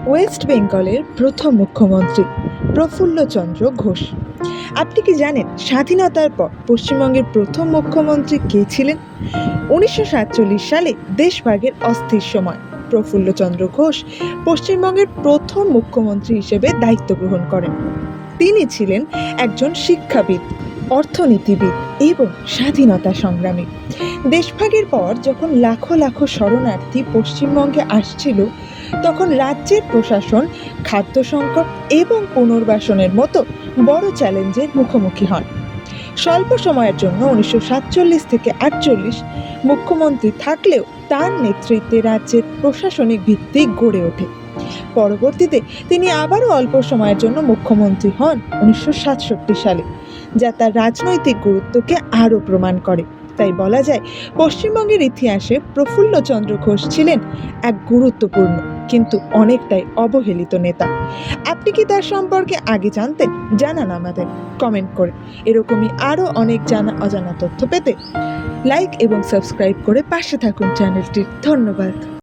West বেঙ্গলের প্রথম মুখ্যমন্ত্রী প্রফুল্লচন্দ্র ঘোষ। আপনি কি জানেন স্বাধীনতার পর পশ্চিমবঙ্গের প্রথম মুখ্যমন্ত্রী কে ছিলেন? 1947 সালে দেশভাগের অস্থির সময় প্রফুল্লচন্দ্র ঘোষ পশ্চিমবঙ্গের প্রথম মুখ্যমন্ত্রী হিসেবে দায়িত্ব গ্রহণ করেন। তিনি ছিলেন একজন শিক্ষাবিদ, অর্থনীতিবিদ এবং স্বাধীনতা সংগ্রামী। দেশভাগের পর যখন লাখো লাখো শরণার্থী পশ্চিমবঙ্গে আসছিল, তখন রাজ্যের প্রশাসন খাদ্য সংকট এবং পুনর্বাসনের মতো বড় চ্যালেঞ্জের মুখোমুখি হন। স্বল্প সময়ের জন্য 1947 থেকে 1948 মুখ্যমন্ত্রী থাকলেও তার নেতৃত্বে রাজ্যের প্রশাসনিক ভিত্তি গড়ে ওঠে। পরবর্তীতে তিনি আবারও অল্প সময়ের জন্য মুখ্যমন্ত্রী হন 1967 সালে, যা তার রাজনৈতিক গুরুত্বকে আরও প্রমাণ করে। তাই বলা যায়, পশ্চিমবঙ্গের ইতিহাসে প্রফুল্লচন্দ্র ঘোষ ছিলেন এক গুরুত্বপূর্ণ কিন্তু অনেকটাই অবহেলিত নেতা। আপনি কি তার সম্পর্কে আগে জানতেন? জানান আমাদের কমেন্ট করে। এরকমই আরও অনেক জানা অজানা তথ্য পেতে লাইক এবং সাবস্ক্রাইব করে পাশে থাকুন চ্যানেলটির। ধন্যবাদ।